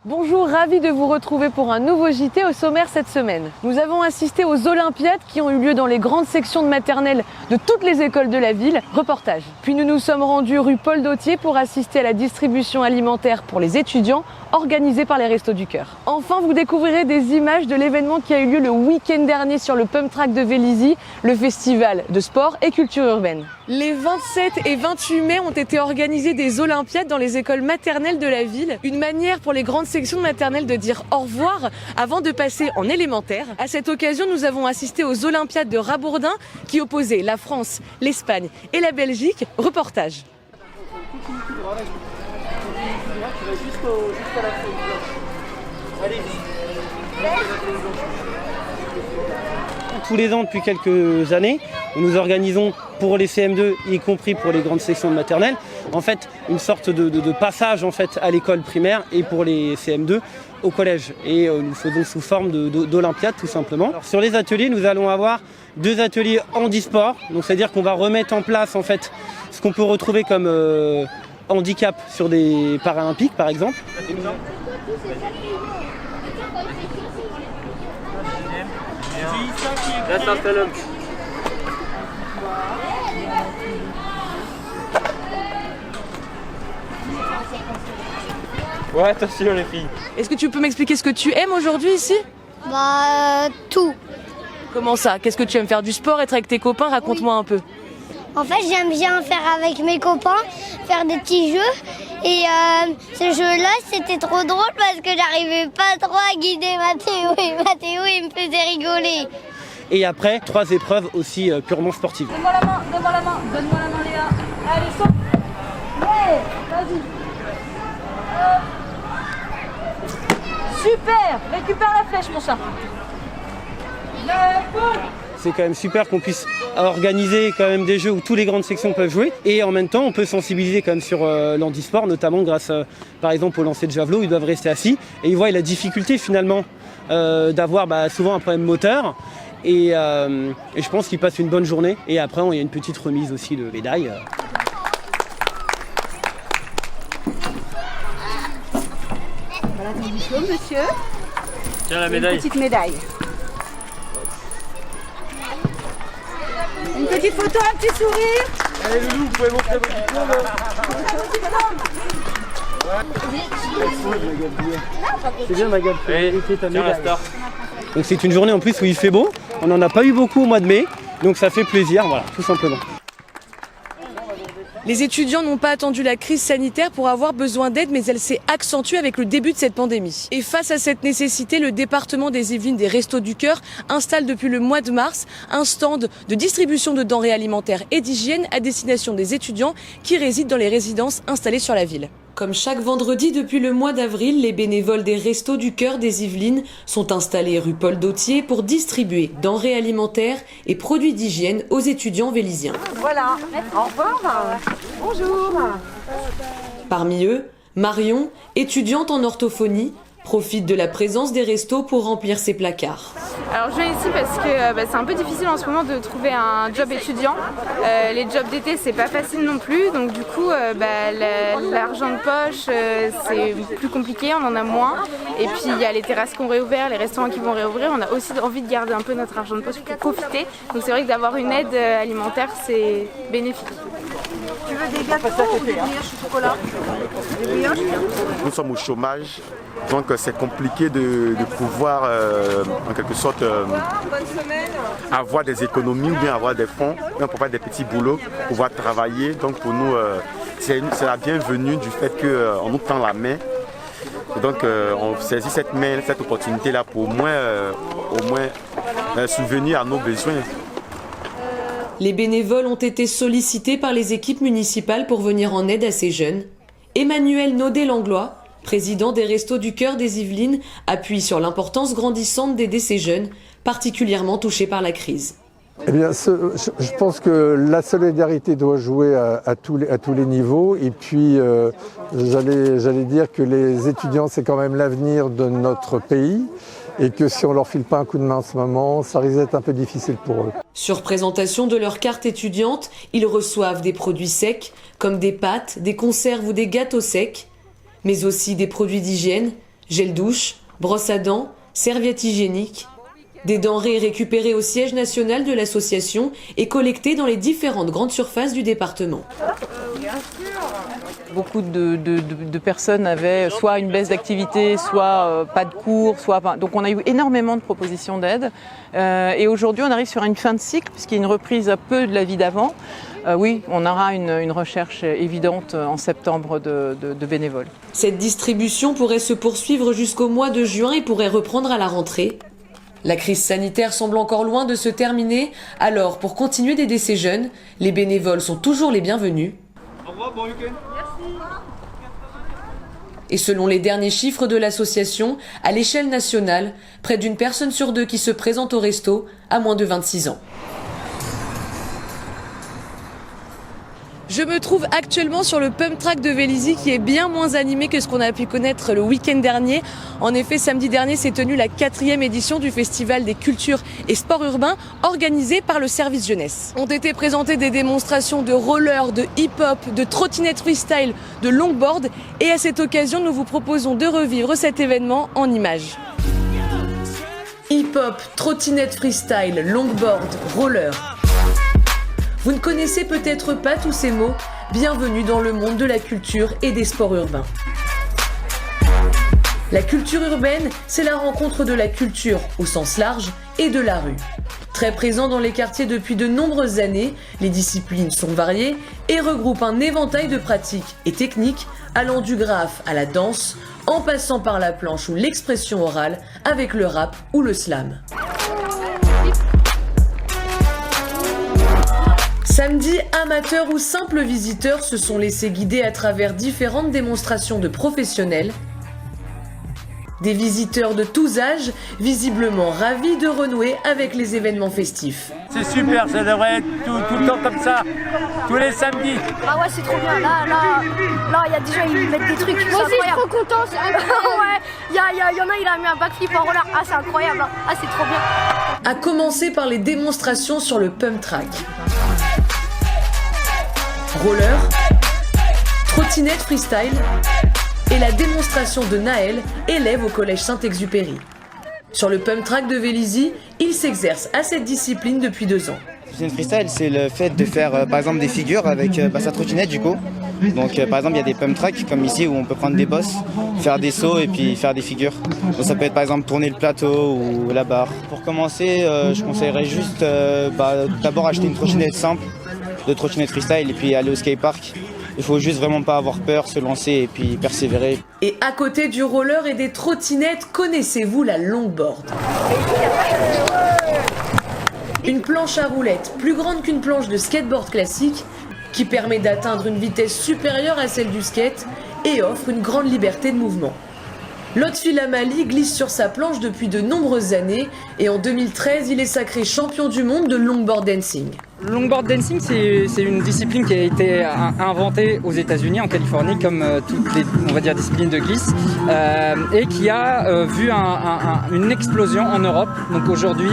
Bonjour, ravi de vous retrouver pour un nouveau JT. Au sommaire cette semaine, nous avons assisté aux Olympiades qui ont eu lieu dans les grandes sections de maternelle de toutes les écoles de la ville. Reportage. Puis nous nous sommes rendus rue Paul Dautier pour assister à la distribution alimentaire pour les étudiants organisée par les Restos du Cœur. Enfin, vous découvrirez des images de l'événement qui a eu lieu le week-end dernier sur le Pump Track de Vélizy, le festival de sport et culture urbaine. Les 27 et 28 mai ont été organisées des Olympiades dans les écoles maternelles de la ville. Une manière pour les grandes sections de maternelle de dire au revoir avant de passer en élémentaire. À cette occasion, nous avons assisté aux Olympiades de Rabourdin qui opposaient la France, l'Espagne et la Belgique. Reportage. Tous les ans, depuis quelques années, nous organisons pour les CM2, y compris pour les grandes sections de maternelle, en fait, une sorte de passage en fait, à l'école primaire et pour les CM2 au collège. Et nous faisons sous forme d'Olympiade tout simplement. Alors, sur les ateliers, nous allons avoir 2 ateliers handisport, donc c'est-à-dire qu'on va remettre en place en fait, ce qu'on peut retrouver comme handicap sur des paralympiques par exemple. Ouais, attention les filles. Est-ce que tu peux m'expliquer ce que tu aimes aujourd'hui ici? Tout. Comment ça? Qu'est-ce que tu aimes faire? Du sport, être avec tes copains? Raconte-moi un peu. En fait, j'aime bien faire avec mes copains, faire des petits jeux. Et ce jeu-là, c'était trop drôle parce que j'arrivais pas trop à guider Mathéo. Et Mathéo, il me faisait rigoler. Et après, 3 épreuves aussi purement sportives. Donne-moi la main, donne-moi la main Léa. Allez, saute. Ouais, vas-y. Super, récupère la flèche mon chat. C'est quand même super qu'on puisse organiser quand même des jeux où toutes les grandes sections peuvent jouer. Et en même temps, on peut sensibiliser quand même sur l'handisport, notamment grâce, par exemple, au lancer de javelot, où ils doivent rester assis. Et ils voient la difficulté finalement d'avoir souvent un problème moteur. Et je pense qu'ils passent une bonne journée. Et après, il y a une petite remise aussi de médailles. Voilà ton diplôme, monsieur. Tiens la médaille. Une petite médaille. Une petite photo, un petit sourire. Allez Loulou, vous pouvez montrer votre diplôme. C'est bien Magal, Tiens ta la médaille. star. Donc c'est une journée en plus où il fait beau. On n'en a pas eu beaucoup au mois de mai. Donc ça fait plaisir, voilà, tout simplement. Les étudiants n'ont pas attendu la crise sanitaire pour avoir besoin d'aide, mais elle s'est accentuée avec le début de cette pandémie. Et face à cette nécessité, le département des Yvelines des Restos du Cœur installe depuis le mois de mars un stand de distribution de denrées alimentaires et d'hygiène à destination des étudiants qui résident dans les résidences installées sur la ville. Comme chaque vendredi depuis le mois d'avril, les bénévoles des Restos du Cœur des Yvelines sont installés rue Paul Dautier pour distribuer denrées alimentaires et produits d'hygiène aux étudiants vélysiens. Voilà. Au revoir. Bonjour. Parmi eux, Marion, étudiante en orthophonie, profite de la présence des restos pour remplir ses placards. Alors je viens ici parce que c'est un peu difficile en ce moment de trouver un job étudiant. Les jobs d'été c'est pas facile non plus, donc du coup l'argent de poche c'est plus compliqué, on en a moins. Et puis il y a les terrasses qui ont réouvert, les restaurants qui vont réouvrir, on a aussi envie de garder un peu notre argent de poche pour profiter. Donc c'est vrai que d'avoir une aide alimentaire c'est bénéfique. Tu veux des gâteaux ou des brioches au chocolat? Des brioches? Nous sommes au chômage, donc c'est compliqué de pouvoir en quelque sorte avoir des économies ou bien avoir des fonds pour faire des petits boulots, pouvoir travailler. Donc pour nous, c'est la bienvenue du fait qu'on nous tend la main. Et donc on saisit cette opportunité-là pour au moins subvenir à nos besoins. Les bénévoles ont été sollicités par les équipes municipales pour venir en aide à ces jeunes. Emmanuel Naudet-Langlois, président des Restos du Cœur des Yvelines, appuie sur l'importance grandissante d'aider ces jeunes, particulièrement touchés par la crise. Eh bien, je pense que la solidarité doit jouer à tous les niveaux. Et puis, j'allais dire que les étudiants, c'est quand même l'avenir de notre pays. Et que si on leur file pas un coup de main en ce moment, ça risque d'être un peu difficile pour eux. Sur présentation de leur carte étudiante, ils reçoivent des produits secs, comme des pâtes, des conserves ou des gâteaux secs, mais aussi des produits d'hygiène, Gel douche, brosse à dents, serviettes hygiéniques, des denrées récupérées au siège national de l'association et collectées dans les différentes grandes surfaces du département. Beaucoup de personnes avaient soit une baisse d'activité, soit pas de cours, donc on a eu énormément de propositions d'aide. Et aujourd'hui, on arrive sur une fin de cycle, puisqu'il y a une reprise un peu de la vie d'avant. Oui, on aura une recherche évidente en septembre de bénévoles. Cette distribution pourrait se poursuivre jusqu'au mois de juin et pourrait reprendre à la rentrée. La crise sanitaire semble encore loin de se terminer, alors pour continuer d'aider ces jeunes, les bénévoles sont toujours les bienvenus. Au revoir, bon week-end. Et selon les derniers chiffres de l'association, à l'échelle nationale, près d'une personne sur 2 qui se présente au resto a moins de 26 ans. Je me trouve actuellement sur le pump track de Vélizy qui est bien moins animé que ce qu'on a pu connaître le week-end dernier. En effet, samedi dernier s'est tenue la 4e édition du Festival des cultures et sports urbains organisé par le service jeunesse. Ont été présentées des démonstrations de roller, de hip-hop, de trottinette freestyle, de longboard et à cette occasion, nous vous proposons de revivre cet événement en images. Hip-hop, trottinette freestyle, longboard, roller. Vous ne connaissez peut-être pas tous ces mots. Bienvenue dans le monde de la culture et des sports urbains. La culture urbaine, c'est la rencontre de la culture au sens large et de la rue. Très présent dans les quartiers depuis de nombreuses années, les disciplines sont variées et regroupent un éventail de pratiques et techniques allant du graphe à la danse, en passant par la planche ou l'expression orale avec le rap ou le slam. Samedi, amateurs ou simples visiteurs se sont laissés guider à travers différentes démonstrations de professionnels. Des visiteurs de tous âges, visiblement ravis de renouer avec les événements festifs. C'est super, ça devrait être tout le temps comme ça, tous les samedis. Ah ouais, c'est trop bien. Là, il y a déjà, ils mettent des trucs. Moi aussi, je suis trop content, c'est incroyable. Ouais, il y en a, il a mis un backflip en roller. Ah, c'est incroyable. Ah, c'est trop bien. À commencer par les démonstrations sur le pump track. Roller, trottinette freestyle et la démonstration de Naël, élève au collège Saint-Exupéry. Sur le pump track de Vélizy, il s'exerce à cette discipline depuis 2 ans. Trottinette freestyle, c'est le fait de faire par exemple des figures avec sa trottinette du coup. Donc par exemple il y a des pump tracks comme ici où on peut prendre des bosses, faire des sauts et puis faire des figures. Donc ça peut être par exemple tourner le plateau ou la barre. Pour commencer, je conseillerais juste d'abord acheter une trottinette simple, de trottinette freestyle et puis aller au skatepark. Il faut juste vraiment pas avoir peur, se lancer et puis persévérer. Et à côté du roller et des trottinettes, connaissez-vous la longboard ? Une planche à roulettes plus grande qu'une planche de skateboard classique qui permet d'atteindre une vitesse supérieure à celle du skate et offre une grande liberté de mouvement. Lotfi Lamali glisse sur sa planche depuis de nombreuses années et en 2013, il est sacré champion du monde de longboard dancing. Le longboard dancing, c'est une discipline qui a été inventée aux États-Unis, en Californie, comme toutes les, on va dire, disciplines de glisse, et qui a vu une explosion en Europe. Donc aujourd'hui,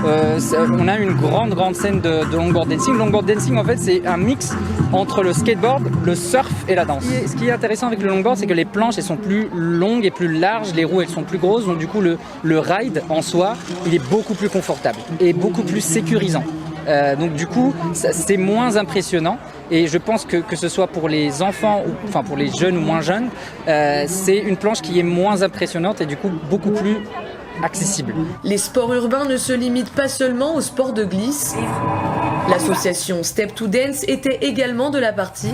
on a une grande scène de longboard dancing. Le longboard dancing, en fait, c'est un mix entre le skateboard, le surf et la danse. Ce qui est intéressant avec le longboard, c'est que les planches, elles sont plus longues et plus larges, les roues, elles sont plus grosses. Donc du coup, le ride en soi, il est beaucoup plus confortable et beaucoup plus sécurisant. Donc du coup, c'est moins impressionnant et je pense que ce soit pour les enfants, enfin pour les jeunes ou moins jeunes, c'est une planche qui est moins impressionnante et du coup beaucoup plus accessible. Les sports urbains ne se limitent pas seulement aux sports de glisse. L'association Step to Dance était également de la partie.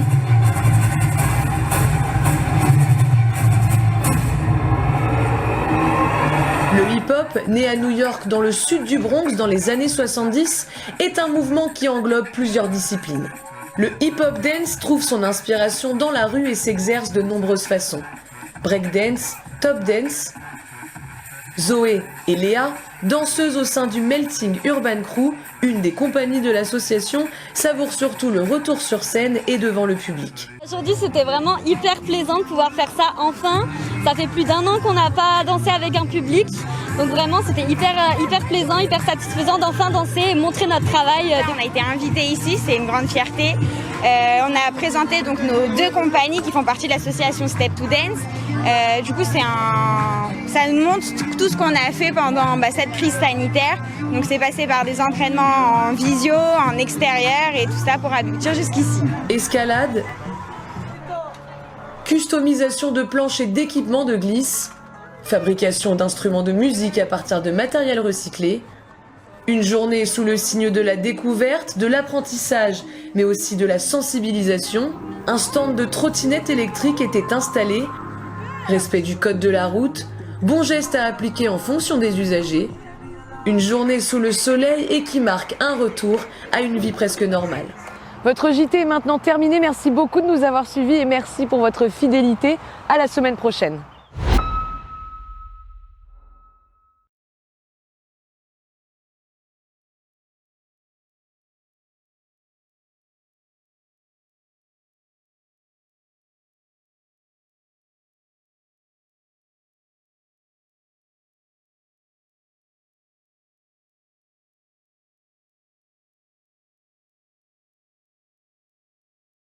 Le hip-hop, né à New York dans le sud du Bronx dans les années 70, est un mouvement qui englobe plusieurs disciplines. Le hip-hop dance trouve son inspiration dans la rue et s'exerce de nombreuses façons. Breakdance, top dance. Zoé et Léa, danseuses au sein du Melting Urban Crew, une des compagnies de l'association, savourent surtout le retour sur scène et devant le public. Aujourd'hui, c'était vraiment hyper plaisant de pouvoir faire ça enfin. Ça fait plus d'1 an qu'on n'a pas dansé avec un public. Donc vraiment c'était hyper plaisant, hyper satisfaisant d'enfin danser et montrer notre travail. On a été invités ici, c'est une grande fierté. On a présenté donc nos 2 compagnies qui font partie de l'association Step to Dance. Du coup ça nous montre tout ce qu'on a fait pendant cette crise sanitaire. Donc c'est passé par des entraînements en visio, en extérieur et tout ça pour aboutir jusqu'ici. Escalade, customisation de planches et d'équipements de glisse, fabrication d'instruments de musique à partir de matériel recyclé, une journée sous le signe de la découverte, de l'apprentissage, mais aussi de la sensibilisation. Un stand de trottinettes électriques était installé, respect du code de la route, bons gestes à appliquer en fonction des usagers. Une journée sous le soleil et qui marque un retour à une vie presque normale. Votre JT est maintenant terminé. Merci beaucoup de nous avoir suivis et merci pour votre fidélité. À la semaine prochaine.